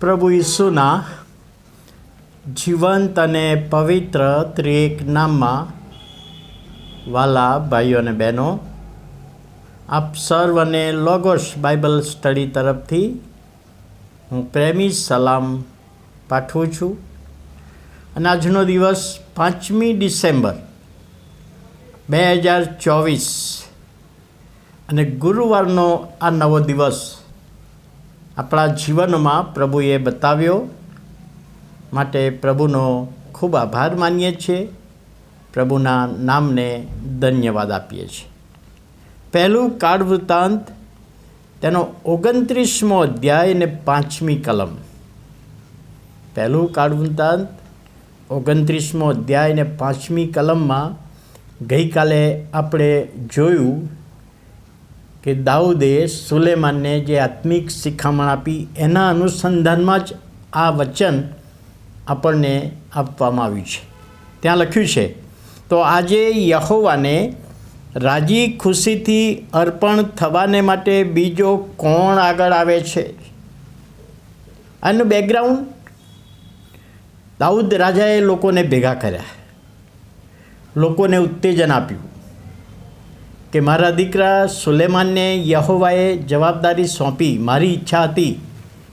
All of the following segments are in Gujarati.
પ્રભુ ઈસુના જીવંત અને પવિત્ર ત્રિએક નામમાં વાલા ભાઈઓ અને બહેનો, આપ સર્વને લોગોસ બાઇબલ સ્ટડી તરફથી હું પ્રેમી સલામ પાઠવું છું. અને આજનો દિવસ 5મી ડિસેમ્બર 2024 અને ગુરુવારનો આ નવો દિવસ આપણા જીવનમાં પ્રભુએ બતાવ્યો માટે પ્રભુનો ખૂબ આભાર માનીએ છીએ. પ્રભુના નામને ધન્યવાદ આપીએ છીએ. પહેલું કાળ વૃત્તાંત તેનો 29મો અધ્યાય અને 5મી કલમ. પહેલું કાળ વૃત્તાંત 29મો અધ્યાય અને 5મી કલમમાં ગઈકાલે આપણે જોયું કે દાઉદે સુલેમાનને જે આત્મિક શિખામણ આપી એના અનુસંધાનમાં જ આ વચન આપણને આપવામાં આવ્યું છે. ત્યાં લખ્યું છે, તો આજે યહોવાને રાજી ખુશીથી અર્પણ થવાને માટે બીજો કોણ આગળ આવે છે? આનું બેકગ્રાઉન્ડ, દાઉદ રાજાએ લોકોને ભેગા કર્યા, લોકોને ઉત્તેજન આપ્યું કે મારા દીકરા સુલેમાનને યહોવાએ જવાબદારી સોંપી. મારી ઈચ્છા હતી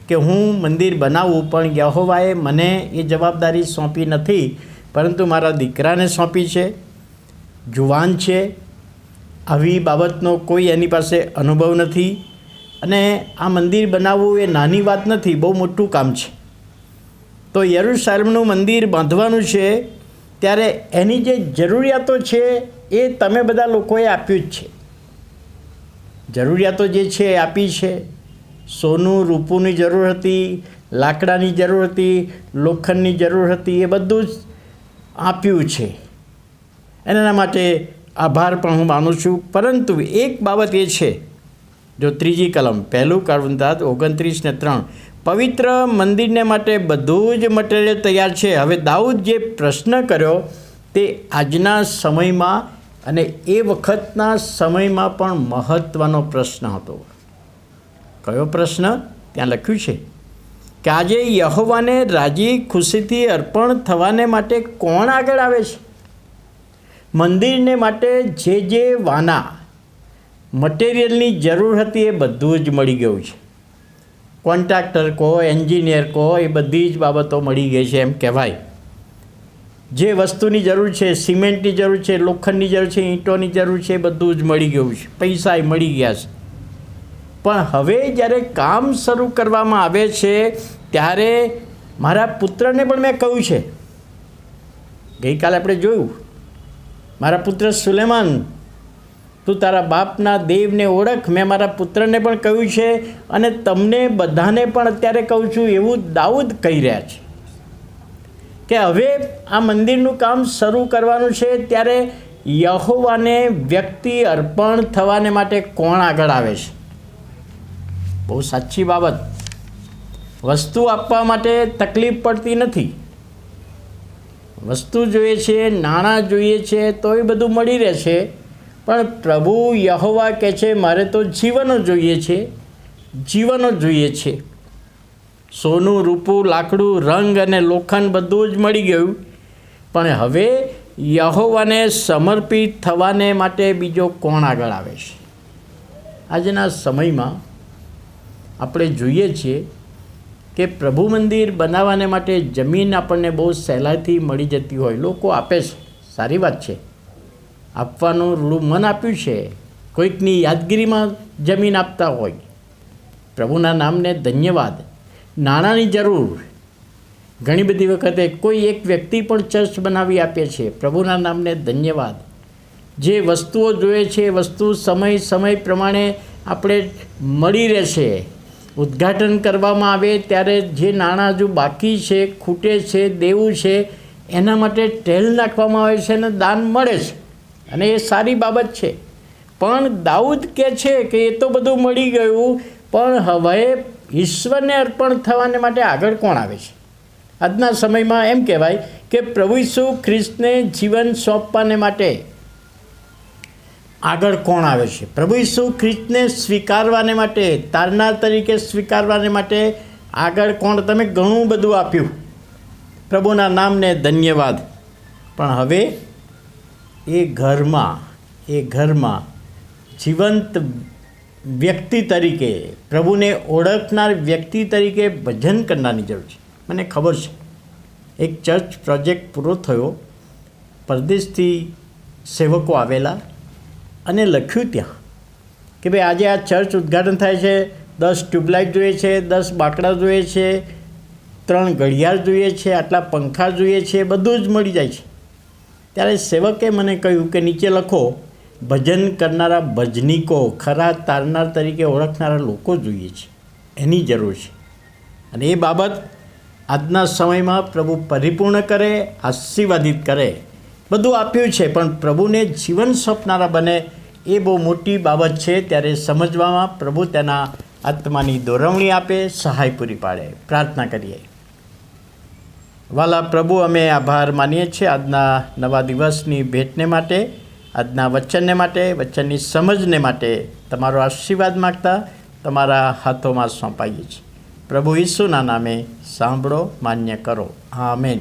કે હું મંદિર બનાવું, પણ યહોવાએ મને એ જવાબદારી સોંપી નથી, પરંતુ મારા દીકરાને સોંપી છે. જુવાન છે, આવી બાબતનો કોઈ એની પાસે અનુભવ નથી, અને આ મંદિર બનાવવું એ નાની વાત નથી, બહુ મોટું કામ છે. તો યરૂશલેમનું મંદિર બાંધવાનું છે, ત્યારે એની જે જરૂરિયાતો છે એ તમે બધા લોકોએ આપ્યું જ છે. જરૂરિયાતો જે છે એ આપી છે. સોનું રૂપુની જરૂર હતી, લાકડાની જરૂર હતી, લોખંડની જરૂર હતી, એ બધું જ આપ્યું છે. એના માટે આભાર પણ હું માનું છું. પરંતુ એક બાબત એ છે, જો ત્રીજી કલમ પહેલું કાળ વૃત્તાંત 29:3, પવિત્ર મંદિરને માટે બધું જ મટીરિયલ તૈયાર છે. હવે દાઉદ જે પ્રશ્ન કર્યો તે આજના સમયમાં અને એ વખતના સમયમાં પણ મહત્ત્વનો પ્રશ્ન હતો. કયો પ્રશ્ન? ત્યાં લખ્યું છે કે આજે યહોવાને રાજી ખુશીથી અર્પણ થવાને માટે કોણ આગળ આવે છે? મંદિરને માટે જે વાના મટીરિયલની જરૂર હતી એ બધું જ મળી ગયું છે. કોન્ટ્રાક્ટર કહો, એન્જિનિયર કહો, એ બધી જ બાબતો મળી ગઈ છે એમ કહેવાય. જે વસ્તુની જરૂર છે, સિમેન્ટની જરૂર છે, લોખંડની જરૂર છે, ઈંટોની જરૂર છે, એ બધું જ મળી ગયું છે. પૈસા મળી ગયા છે. પણ હવે જ્યારે કામ શરૂ કરવામાં આવે છે ત્યારે મારા પુત્રને પણ મેં કહ્યું છે, ગઈકાલે આપણે જોયું, મારા પુત્ર સુલેમાન, તું તારા બાપના દેવને ઓળખ. મેં મારા પુત્રને પણ કહ્યું છે અને તમને બધાને પણ અત્યારે કહું છું. એવું દાઉદ કહી રહ્યા છે કે હવે આ મંદિરનું કામ શરૂ કરવાનું છે, ત્યારે યહોવાને વ્યક્તિ અર્પણ થવાને માટે કોણ આગળ આવે છે? બહુ સાચી બાબત. વસ્તુ આપવા માટે તકલીફ પડતી નથી. વસ્તુ જોઈએ છે, નાણાં જોઈએ છે, તો એ બધું મળી રહે છે. પણ પ્રભુ યહોવા કહે છે, મારે તો જીવનો જોઈએ છે, જીવનો જોઈએ છે. સોનું, રૂપું, લાકડું, રંગ અને લોખંડ બધું જ મળી ગયું, પણ હવે યહોવાને સમર્પિત થવાને માટે બીજો કોણ આગળ આવે છે? આજના સમયમાં આપણે જોઈએ છીએ કે પ્રભુ મંદિર બનાવવાને માટે જમીન આપણને બહુ સહેલાઈથી મળી જતી હોય. લોકો આપે છે, સારી વાત છે, આપવાનું રૂડું મન આપ્યું છે. કોઈકની યાદગીરીમાં જમીન આપતા હોય, પ્રભુના નામને ધન્યવાદ. નાણાંની જરૂર ઘણી બધી વખતે કોઈ એક વ્યક્તિ પણ ચર્ચ બનાવી આપે છે, પ્રભુના નામને ધન્યવાદ. જે વસ્તુઓ જોઈએ છે એ વસ્તુ સમય પ્રમાણે આપણે મળી રહેશે. ઉદ્ઘાટન કરવામાં આવે ત્યારે જે નાણાં હજુ બાકી છે, ખૂટે છે, દેવું છે, એના માટે ટેલ નાખવામાં આવે છે અને દાન મળે છે, અને એ સારી બાબત છે. પણ દાઉદ કહે છે કે એ તો બધું મળી ગયું, પણ હવે ઈશ્વરને અર્પણ થવાને માટે આગળ કોણ આવે છે? આજના સમયમાં એમ કહેવાય કે પ્રભુ ઈસુ ખ્રિસ્તને જીવન સોંપવાને માટે આગળ કોણ આવે છે? પ્રભુ ઈસુ ખ્રિસ્તને સ્વીકારવાને માટે, તારનાર તરીકે સ્વીકારવાને માટે આગળ કોણ તમે ઘણું બધું આપ્યું, પ્રભુના નામને ધન્યવાદ. પણ હવે એ ઘરમાં જીવંત વ્યક્તિ તરીકે, પ્રભુને ઓળખનાર વ્યક્તિ તરીકે ભજન કરનારની જરૂર છે. મને ખબર છે એક ચર્ચ પ્રોજેક્ટ પૂરો થયો, પરદેશથી સેવકો આવેલા અને લખ્યું ત્યાં કે ભાઈ આજે આ ચર્ચ ઉદ્ઘાટન થાય છે, 10 ટ્યુબલાઇટ જોઈએ છે, 10 બાકડા જોઈએ છે, 3 ઘડિયાળ જોઈએ છે, આટલા પંખા જોઈએ છે, બધું જ મળી જાય છે. ત્યારે સેવકે મને કહ્યું કે નીચે લખો, ભજન કરનારા ભજનીકો, ખરા તારનાર તરીકે ઓળખનારા લોકો જોઈએ છે, એની જરૂર છે. અને એ બાબત આજના સમયમાં પ્રભુ પરિપૂર્ણ કરે, આશીર્વાદિત કરે. બધું આપ્યું છે પણ પ્રભુને જીવન સોંપનારા બને, એ બહુ મોટી બાબત છે. ત્યારે સમજવામાં પ્રભુ તેના આત્માની દોરવણી આપે, સહાય પૂરી પાડે. પ્રાર્થના કરીએ. વાલા પ્રભુ, અમે આભાર માનીએ છીએ આજના નવા દિવસની ભેટને માટે, આજના વચનને માટે, વચનની સમજને માટે. તમારો આશીર્વાદ માગતા તમારા હાથોમાં સોંપાઈએ છીએ. પ્રભુ ઈસુના નામે સાંભળો, માન્ય કરો. આમેન.